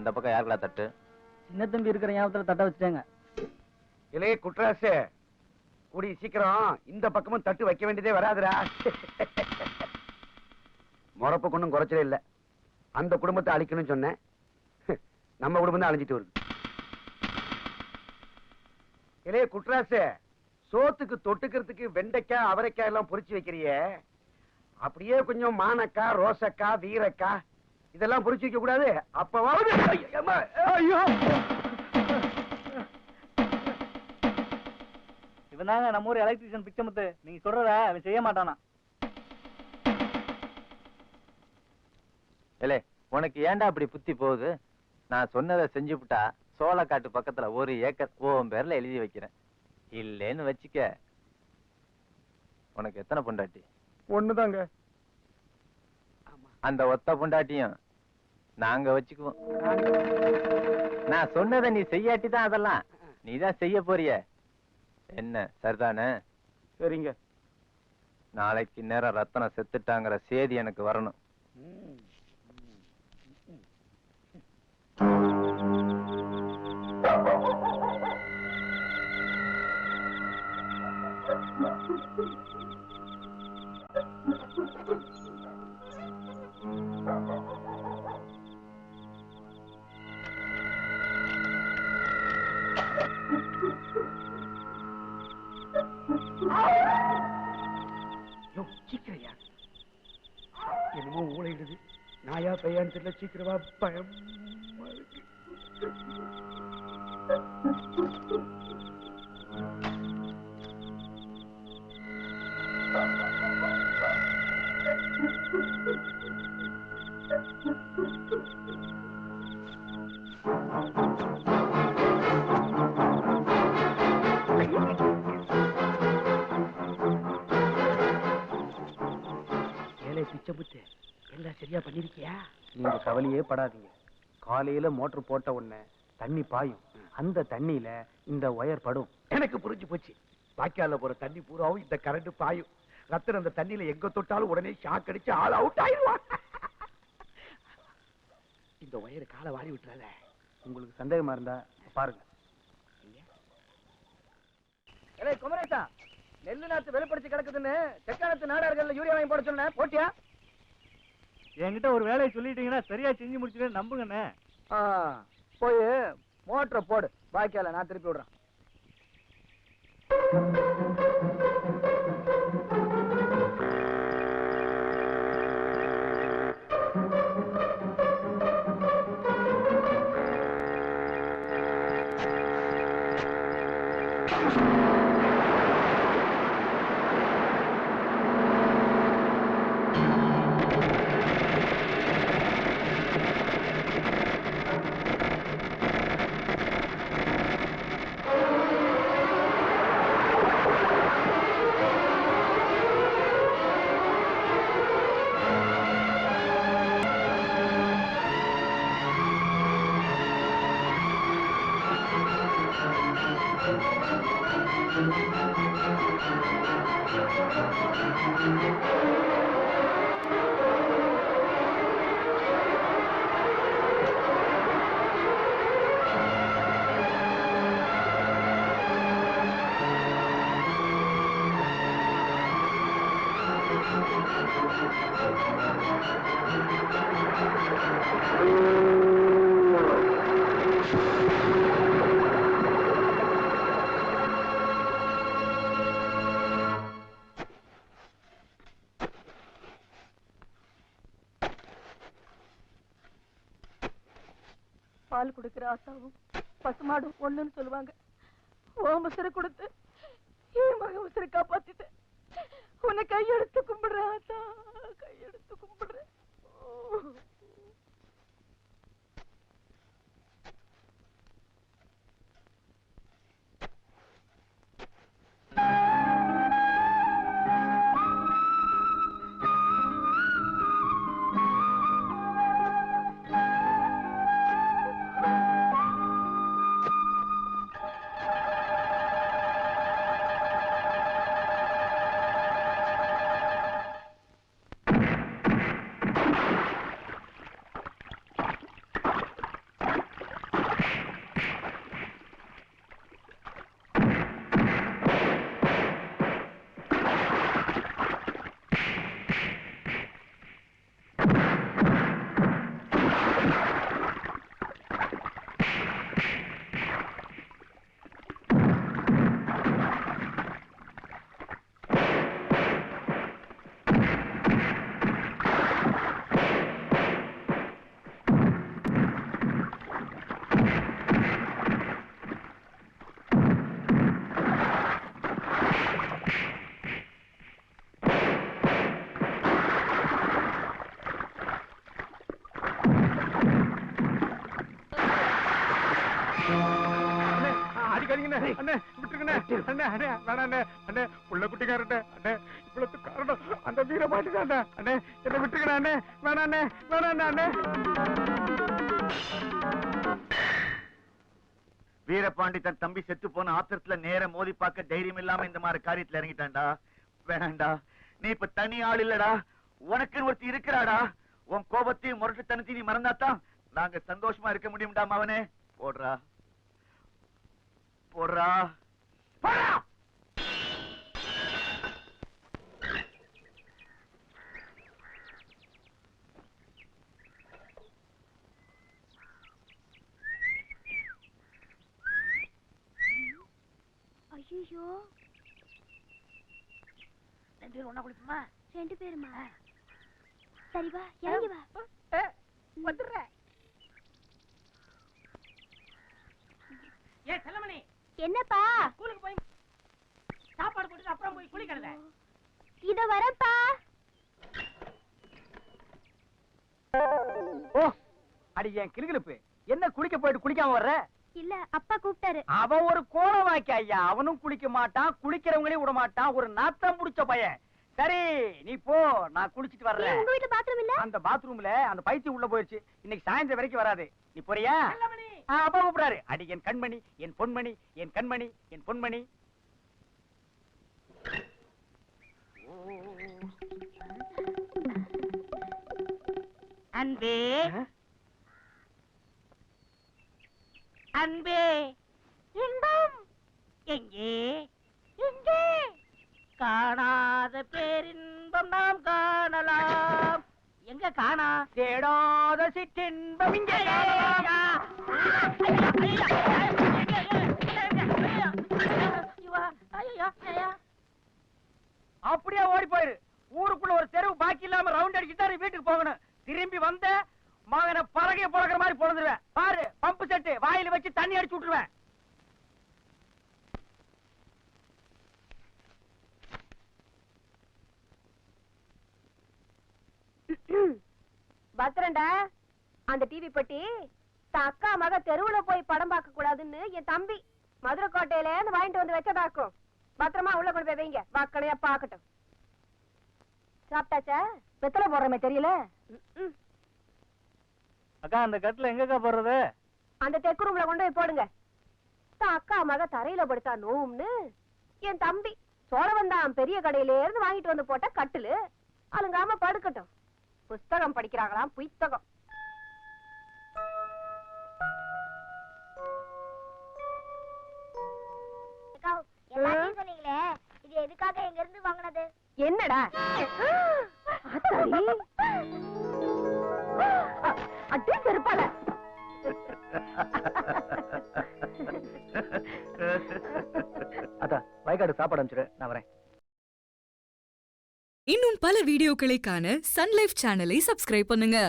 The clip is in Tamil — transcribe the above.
அந்த பக்கம் யாருக்கா தட்டு? சின்ன தம்பி இருக்கிற ஞாபகத்துல தட்ட வச்சுட்டாங்க. இளைய குட்ராசு, கூடி சீக்கிரம் இந்த பக்கமும் தட்டு வைக்க வேண்டியதே வராதுடா. முறப்பு கொண்டும் குறைச்சலே இல்ல. அந்த குடும்பத்தை அழிக்கணும்னு சொன்னேன், நம்ம குடும்பம் தான் அழிஞ்சிட்டு வருது. இளைய குட்ராசு, சோத்துக்கு தொட்டுக்கிறதுக்கு வெண்டைக்காய் அவரைக்காய் எல்லாம் பொரிச்சு வைக்கிறியே, அப்படியே கொஞ்சம் மானக்காய் ரோசக்காய் வீரக்காய் இதெல்லாம் பொரிச்சு வைக்க கூடாது? அப்பவாவது இவனாங்க நம்ம ஊர் எலக்ட்ரிஷியன் பிச்சமுத்து. நீங்க சொல்றத அவன் செய்ய மாட்டானா? இல்ல, உனக்கு ஏன்டா அப்படி புத்தி போகுது? நான் சொன்னதை செஞ்சுவிட்டா சோளக்காட்டு பக்கத்துல 1 ஏக்கர் உன் பேர்ல எழுதி வைக்கிறேன். இல்லேன்னு வச்சுக்க, உனக்கு எத்தனை பொண்டாட்டி? ஒண்ணுதாங்க. அந்த ஒத்த பொண்டாட்டியும் நாங்க வச்சுக்குவோம். நான் சொன்னதை நீ செய்யாட்டி தான் அதெல்லாம் நீதான் செய்ய போறிய. என்ன சரிதானே? சரிங்க. நாளைக்கு நேரம் ரத்தனம் செத்துட்டாங்கிற செய்தி எனக்கு வரணும். சீக்கிரையா, என்னமோ ஊழையிடுது. நாயா பையான்னு தெரியல. சீக்கிரமா, பயமா இருக்கு. பிச்சமுத்து, எல்லாம் சரியா பண்ணிருக்கியா? நீங்க கவலையே படாதீங்க. காலையில மோட்டர் போட்ட உடனே தண்ணி பாயும். அந்த தண்ணியில இந்த ஒயர் படும். எனக்கு புரிஞ்சு போச்சு. வாய்க்கால போற தண்ணி பூராவும் இந்த கரண்ட் பாயும். ரத்தன் அந்த தண்ணியில எங்க தொட்டாலும் உடனே ஷாக் அடிச்சு ஆள் அவுட் ஆயிடுவான். இந்த ஒயர் காலை வாரி விட்டுறாத. உங்களுக்கு சந்தேகமா இருந்தா பாருங்க. குமரேசா, நெல்லு நாத்து வெளிப்படுத்தி கிடக்குதுன்னு தெற்காலத்து நாடார்கள் யூரியா வாங்கி போட சொன்ன, போட்டியா? என்கிட்ட ஒரு வேலையை சொல்லிட்டீங்கன்னா சரியா செஞ்சு முடிச்சுட்டு நம்புங்கண்ணே. போய் மோட்டரை போடு. பாக்கியால நான் திருப்பி விடுறேன். பால் குடுக்கிற ஆசாவும் பசுமாடும் ஒண்ணுன்னு சொல்லுவாங்க. ஓம் உசுரை கொடுத்து என் மகன் உசுரை காப்பாத்திட்ட. உன்னை கையெடுத்து கும்பிடுற ஆசா, கையெடுத்து கும்பிடுற. விட்டுருங்கண்ணே அண்ணே விட்டுருங்கண்ணே அண்ணே அண்ணே வேணாம் அண்ணே அண்ணே புள்ள குட்டிக்காரண்ணே அண்ணே இவ்வளவு காரணம் அந்த வீரபாண்டி தான் அண்ணே என்ன விட்டுருங்கண்ணே அண்ணே வேணாம் அண்ணே வேணாம் அண்ணே வீரபாண்டி தன் தம்பி செத்து போன ஆத்திரத்துல நேர மோதி பார்க்க தைரியம் இல்லாம இந்த மாதிரி காரியத்துல இறங்கிட்டான்டா. வேணாண்டா, நீ இப்ப தனி ஆள் இல்லடா, உனக்குன்னு ஒருத்தி இருக்கிறாடா. உன் கோபத்தையும் முரட்டுத்தனத்தையும் நீ மறந்தாத்தான் நாங்க சந்தோஷமா இருக்க முடியும்டா மவனே. போடுறா போடுறா போடா. ஐயோ, 2 பேரும் ஒண்ணா குளிப்போமா? 2 பேருமா? சரி வா, இறங்கி வா. வந்துடுறேன். ஏ செல்லமணி, என்னப்பா? ஸ்கூலுக்கு போய் சாப்பாடு போட்டுட்டு அப்புறம் போய் குளிக்கிறத. இத வரப்பா. ஓ அடி என் கிளுகிளுப்பு, என்ன குளிக்க போயிட்டு குளிக்காம வர்ற? இல்ல, அப்பா கூப்பிட்டாரு. அவன் ஒரு கோணவாக்கி ஐயா, அவனும் குளிக்க மாட்டான், குளிக்கிறவங்களையும் விட மாட்டான், ஒரு நாத்தம் புடிச்ச பையன். சரி நீ போ, நான் குளிச்சிட்டு ஏன், வர்றேன். உங்க வீட்ல பாத்ரூம் இல்ல? அந்த பாத்ரூம்ல அந்த பைத்தியம் உள்ள போயிருச்சு, இன்னைக்கு சாயந்தரம் வரைக்கும் வராது. நீ போறியா? செல்லமணி, அப்பா கூப்பிடாரு. அடி என் கண்மணி, என் பொன்மணி, என் கண்மணி, என் பொன்மணி. அன்பே அன்பே, இன்பம் எங்கே எங்கே? காணாத பேரின்பம் நாம் காணலாம். எங்க காணா? தேடாத சிற்றின்பம் இங்கே காணலாம். அப்படியே ஓடி போயிரு. ஊருக்குள்ள ஒரு தெருவு பாக்கி இல்லாம ரவுண்ட் அடிச்சுட்டு வீட்டுக்கு போகணும். திரும்பி வந்த மகனை பறகைய பழக்கிற மாதிரி பொழுதுருவேன். பாரு, பம்பு செட்டு வாயில வச்சு தண்ணி அடிச்சு விட்டுருவேன். பத்திரண்டா, அந்த டிவி பெட்டி தான் அக்கா மக தெருவுல போய் படம் பார்க்க கூடாதுன்னு என் தம்பி மதுரை கோட்டையில இருந்து வாங்கிட்டு வந்து வச்சதாக்கும். பத்திரமா உள்ள கொண்டு போய் வைங்க, வாக்கடையா பாக்கட்டும். சாப்பிட்டாச்சா? வெத்தலை போடுறமே தெரியல. அக்கா, அந்த கட்டுல எங்கக்கா போடுறது? அந்த தெற்கு ரூம்ல கொண்டு போய் போடுங்க. தான் அக்கா மக தரையில படுத்தா நோவும்னு என் தம்பி சோழவந்தான் பெரிய கடையில இருந்து வாங்கிட்டு வந்து போட்ட கட்டிலு அலுங்காம படுக்கட்டும். புஸ்தகம் படிக்கிறாங்களாம், புத்தகம். எல்லாத்தையும் சொன்னீங்களே, இது எதுக்காக எங்க இருந்து வாங்குனது? என்னடா அட்டே செருப்பால. அதான் வயக்காடு சாப்பாடு அனுப்பிச்சிரு, நான் வரேன். இன்னும் பல வீடியோக்களை காண சன் லைஃப் சேனலை சப்ஸ்கிரைப் பண்ணுங்க.